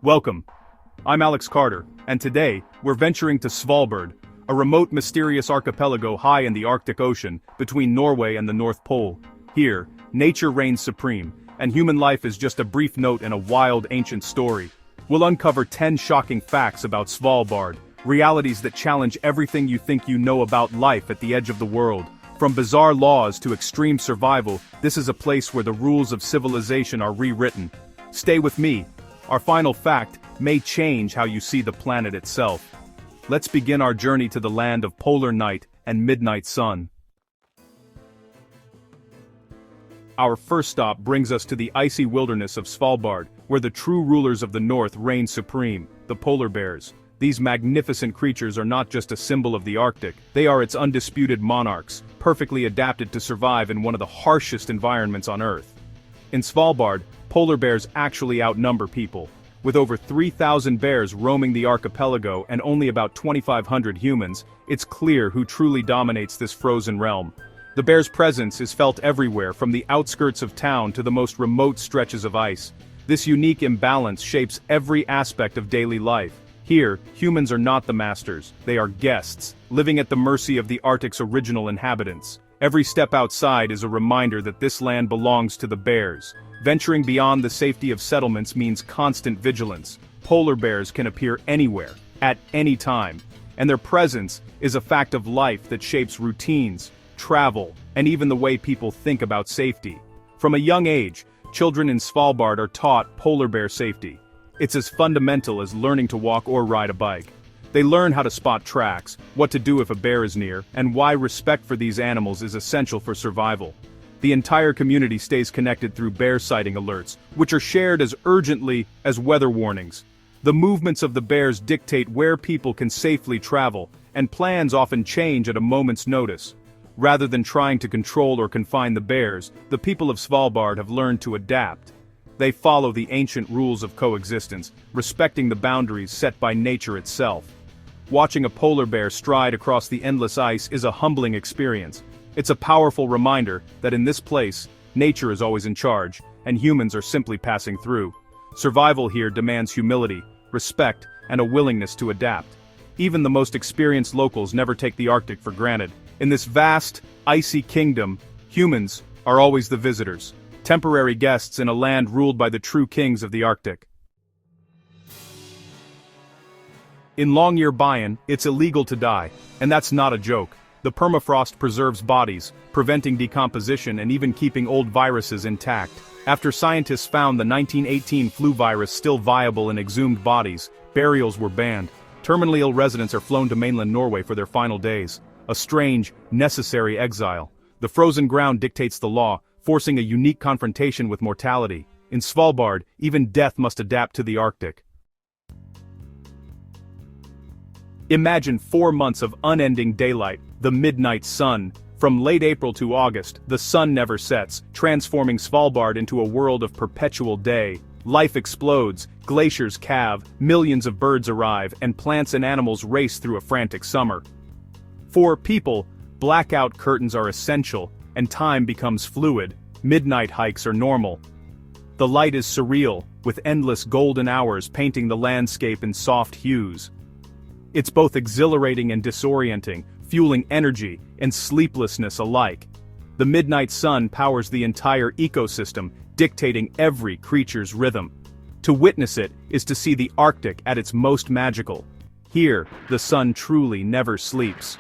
Welcome. I'm Alex Carter, and today, we're venturing to Svalbard, a remote mysterious archipelago high in the Arctic Ocean, between Norway and the North Pole. Here, nature reigns supreme, and human life is just a brief note in a wild ancient story. We'll uncover 10 shocking facts about Svalbard, realities that challenge everything you think you know about life at the edge of the world. From bizarre laws to extreme survival, this is a place where the rules of civilization are rewritten. Stay with me. Our final fact may change how you see the planet itself. Let's begin our journey to the land of polar night and midnight sun. Our first stop brings us to the icy wilderness of Svalbard, where the true rulers of the north reign supreme, the polar bears. These magnificent creatures are not just a symbol of the Arctic, they are its undisputed monarchs, perfectly adapted to survive in one of the harshest environments on Earth. In Svalbard, polar bears actually outnumber people. With over 3,000 bears roaming the archipelago and only about 2,500 humans, it's clear who truly dominates this frozen realm. The bear's presence is felt everywhere, from the outskirts of town to the most remote stretches of ice. This unique imbalance shapes every aspect of daily life. Here, humans are not the masters, they are guests, living at the mercy of the Arctic's original inhabitants. Every step outside is a reminder that this land belongs to the bears. Venturing beyond the safety of settlements means constant vigilance. Polar bears can appear anywhere, at any time, and their presence is a fact of life that shapes routines, travel, and even the way people think about safety. From a young age, children in Svalbard are taught polar bear safety. It's as fundamental as learning to walk or ride a bike. They learn how to spot tracks, what to do if a bear is near, and why respect for these animals is essential for survival. The entire community stays connected through bear sighting alerts, which are shared as urgently as weather warnings. The movements of the bears dictate where people can safely travel, and plans often change at a moment's notice. Rather than trying to control or confine the bears, the people of Svalbard have learned to adapt. They follow the ancient rules of coexistence, respecting the boundaries set by nature itself. Watching a polar bear stride across the endless ice is a humbling experience. It's a powerful reminder that in this place, nature is always in charge, and humans are simply passing through. Survival here demands humility, respect, and a willingness to adapt. Even the most experienced locals never take the Arctic for granted. In this vast, icy kingdom, humans are always the visitors, temporary guests in a land ruled by the true kings of the Arctic. In Longyearbyen, it's illegal to die, and that's not a joke. The permafrost preserves bodies, preventing decomposition and even keeping old viruses intact. After scientists found the 1918 flu virus still viable in exhumed bodies, burials were banned. Terminally ill residents are flown to mainland Norway for their final days. A strange, necessary exile. The frozen ground dictates the law, forcing a unique confrontation with mortality. In Svalbard, even death must adapt to the Arctic. Imagine 4 months of unending daylight, the midnight sun. From late April to August, the sun never sets, transforming Svalbard into a world of perpetual day. Life explodes, glaciers calve, millions of birds arrive, and plants and animals race through a frantic summer. For people, blackout curtains are essential, and time becomes fluid. Midnight hikes are normal. The light is surreal, with endless golden hours painting the landscape in soft hues. It's both exhilarating and disorienting, fueling energy and sleeplessness alike. The midnight sun powers the entire ecosystem, dictating every creature's rhythm. To witness it is to see the Arctic at its most magical. Here, the sun truly never sleeps.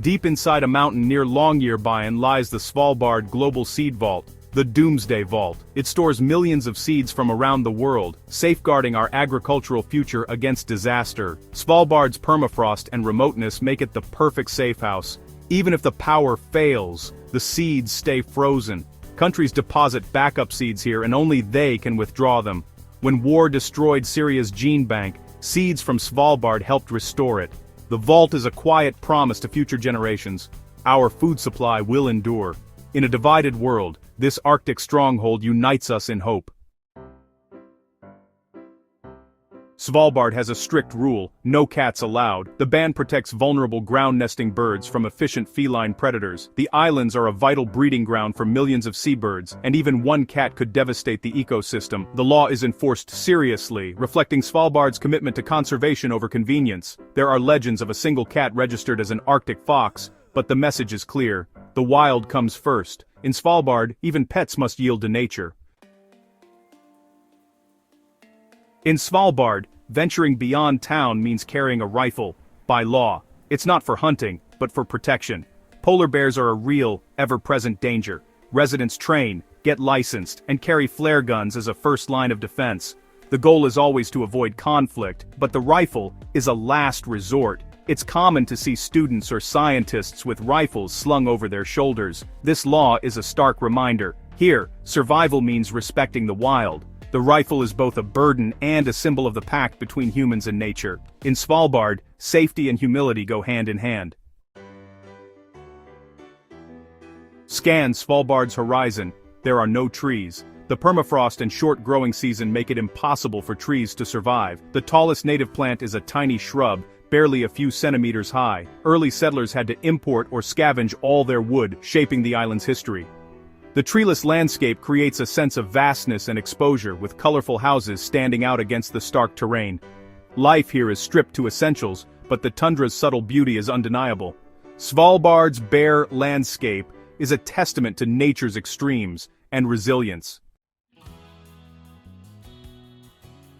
Deep inside a mountain near Longyearbyen lies the Svalbard Global Seed Vault, the Doomsday Vault. It stores millions of seeds from around the world, safeguarding our agricultural future against disaster. Svalbard's permafrost and remoteness make it the perfect safe house. Even if the power fails, the seeds stay frozen. Countries deposit backup seeds here, and only they can withdraw them. When war destroyed Syria's gene bank, seeds from Svalbard helped restore it. The vault is a quiet promise to future generations. Our food supply will endure. In a divided world, this Arctic stronghold unites us in hope. Svalbard has a strict rule: no cats allowed. The ban protects vulnerable ground-nesting birds from efficient feline predators. The islands are a vital breeding ground for millions of seabirds, and even one cat could devastate the ecosystem. The law is enforced seriously, reflecting Svalbard's commitment to conservation over convenience. There are legends of a single cat registered as an Arctic fox, but the message is clear: the wild comes first. In Svalbard, even pets must yield to nature. In Svalbard, venturing beyond town means carrying a rifle, by law. It's not for hunting, but for protection. Polar bears are a real, ever-present danger. Residents train, get licensed, and carry flare guns as a first line of defense. The goal is always to avoid conflict, but the rifle is a last resort. It's common to see students or scientists with rifles slung over their shoulders. This law is a stark reminder. Here, survival means respecting the wild. The rifle is both a burden and a symbol of the pact between humans and nature. In Svalbard, safety and humility go hand in hand. Scan Svalbard's horizon. There are no trees. The permafrost and short growing season make it impossible for trees to survive. The tallest native plant is a tiny shrub, barely a few centimeters high. Early settlers had to import or scavenge all their wood, shaping the island's history. The treeless landscape creates a sense of vastness and exposure, with colorful houses standing out against the stark terrain. Life here is stripped to essentials, but the tundra's subtle beauty is undeniable. Svalbard's bare landscape is a testament to nature's extremes and resilience.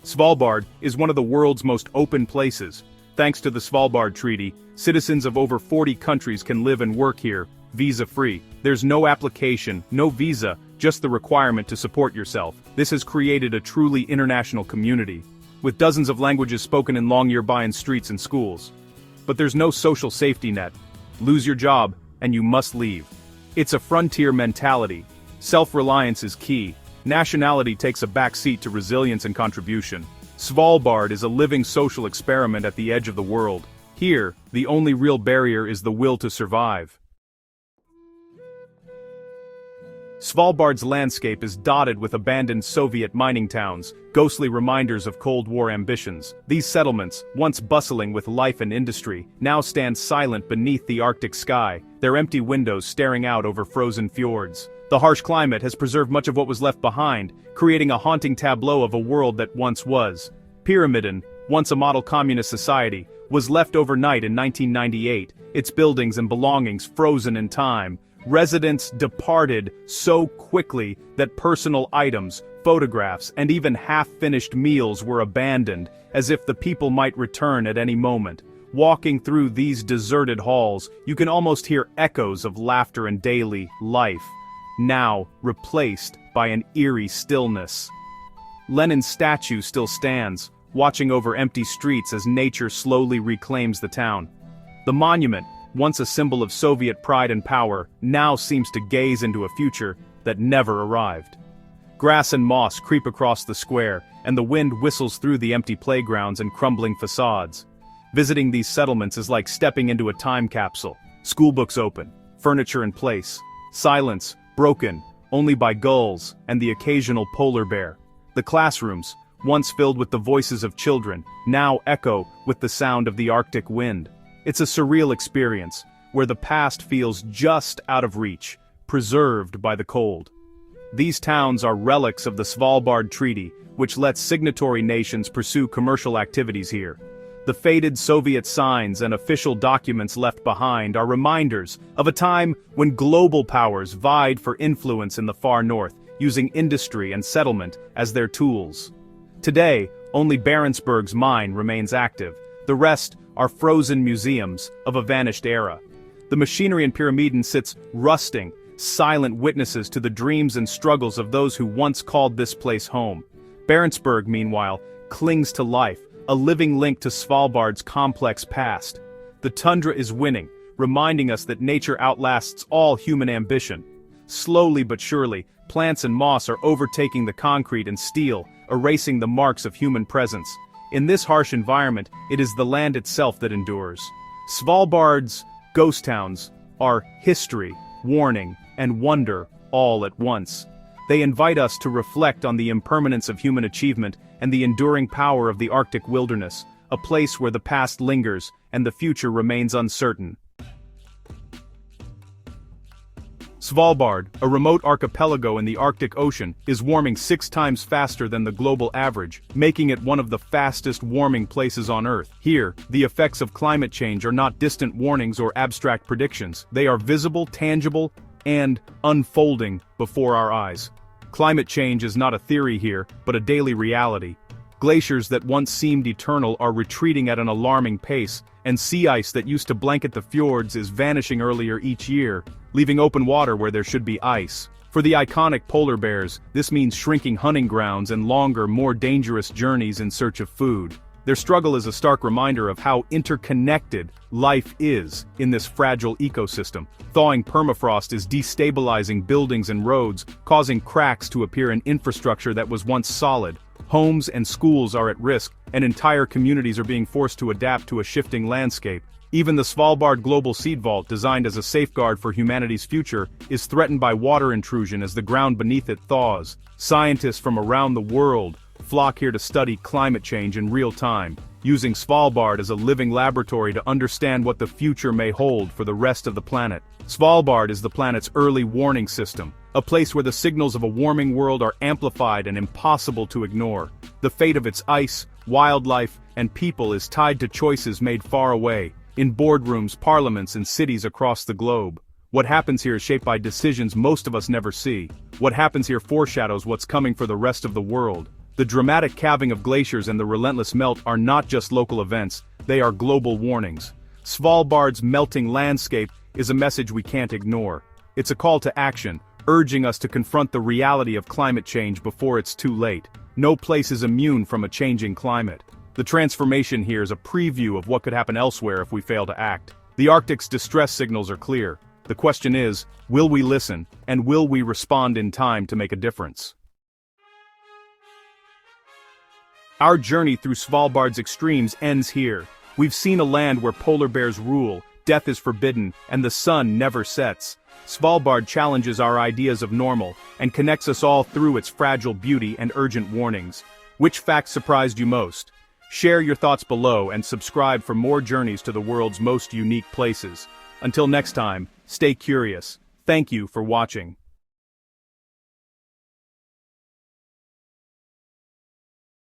Svalbard is one of the world's most open places. Thanks to the Svalbard Treaty, citizens of over 40 countries can live and work here, visa-free. There's no application, no visa, just the requirement to support yourself. This has created a truly international community, with dozens of languages spoken in Longyearbyen streets and schools. But there's no social safety net. Lose your job, and you must leave. It's a frontier mentality. Self-reliance is key. Nationality takes a back seat to resilience and contribution. Svalbard is a living social experiment at the edge of the world. Here, the only real barrier is the will to survive. Svalbard's landscape is dotted with abandoned Soviet mining towns, ghostly reminders of Cold War ambitions. These settlements, once bustling with life and industry, now stand silent beneath the Arctic sky, their empty windows staring out over frozen fjords. The harsh climate has preserved much of what was left behind, creating a haunting tableau of a world that once was. Pyramiden, once a model communist society, was left overnight in 1998, its buildings and belongings frozen in time. Residents departed so quickly that personal items, photographs, and even half-finished meals were abandoned, as if the people might return at any moment. Walking through these deserted halls, you can almost hear echoes of laughter and daily life, now replaced by an eerie stillness. Lenin's statue still stands, watching over empty streets as nature slowly reclaims the town. The monument, once a symbol of Soviet pride and power, now seems to gaze into a future that never arrived. Grass and moss creep across the square, and the wind whistles through the empty playgrounds and crumbling facades. Visiting these settlements is like stepping into a time capsule. Schoolbooks open, furniture in place, silence broken only by gulls and the occasional polar bear. The classrooms, once filled with the voices of children, now echo with the sound of the Arctic wind. It's a surreal experience, where the past feels just out of reach, preserved by the cold. These towns are relics of the Svalbard Treaty, which lets signatory nations pursue commercial activities here. The faded Soviet signs and official documents left behind are reminders of a time when global powers vied for influence in the far north, using industry and settlement as their tools. Today, only Barentsburg's mine remains active. The rest are frozen museums of a vanished era. The machinery in Pyramiden sits rusting, silent witnesses to the dreams and struggles of those who once called this place home. Barentsburg, meanwhile, clings to life, a living link to Svalbard's complex past. The tundra is winning, reminding us that nature outlasts all human ambition. Slowly but surely, plants and moss are overtaking the concrete and steel, erasing the marks of human presence. In this harsh environment, it is the land itself that endures. Svalbard's ghost towns are history, warning, and wonder all at once. They invite us to reflect on the impermanence of human achievement and the enduring power of the Arctic wilderness, a place where the past lingers and the future remains uncertain. Svalbard, a remote archipelago in the Arctic Ocean, is warming 6 times faster than the global average, making it one of the fastest warming places on Earth. Here, the effects of climate change are not distant warnings or abstract predictions. They are visible, tangible, and unfolding before our eyes. Climate change is not a theory here, but a daily reality. Glaciers that once seemed eternal are retreating at an alarming pace, and sea ice that used to blanket the fjords is vanishing earlier each year, leaving open water where there should be ice. For the iconic polar bears, this means shrinking hunting grounds and longer, more dangerous journeys in search of food. Their struggle is a stark reminder of how interconnected life is in this fragile ecosystem. Thawing permafrost is destabilizing buildings and roads, causing cracks to appear in infrastructure that was once solid. Homes and schools are at risk, and entire communities are being forced to adapt to a shifting landscape. Even the Svalbard Global Seed Vault, designed as a safeguard for humanity's future, is threatened by water intrusion as the ground beneath it thaws. Scientists from around the world flock here to study climate change in real time, using Svalbard as a living laboratory to understand what the future may hold for the rest of the planet. Svalbard is the planet's early warning system, a place where the signals of a warming world are amplified and impossible to ignore. The fate of its ice, wildlife, and people is tied to choices made far away, in boardrooms, parliaments, and cities across the globe. What happens here is shaped by decisions most of us never see. What happens here foreshadows what's coming for the rest of the world. The dramatic calving of glaciers and the relentless melt are not just local events, they are global warnings. Svalbard's melting landscape is a message we can't ignore. It's a call to action, urging us to confront the reality of climate change before it's too late. No place is immune from a changing climate. The transformation here is a preview of what could happen elsewhere if we fail to act. The Arctic's distress signals are clear. The question is, will we listen, and will we respond in time to make a difference? Our journey through Svalbard's extremes ends here. We've seen a land where polar bears rule, death is forbidden, and the sun never sets. Svalbard challenges our ideas of normal, and connects us all through its fragile beauty and urgent warnings. Which fact surprised you most? Share your thoughts below and subscribe for more journeys to the world's most unique places. Until next time, stay curious. Thank you for watching.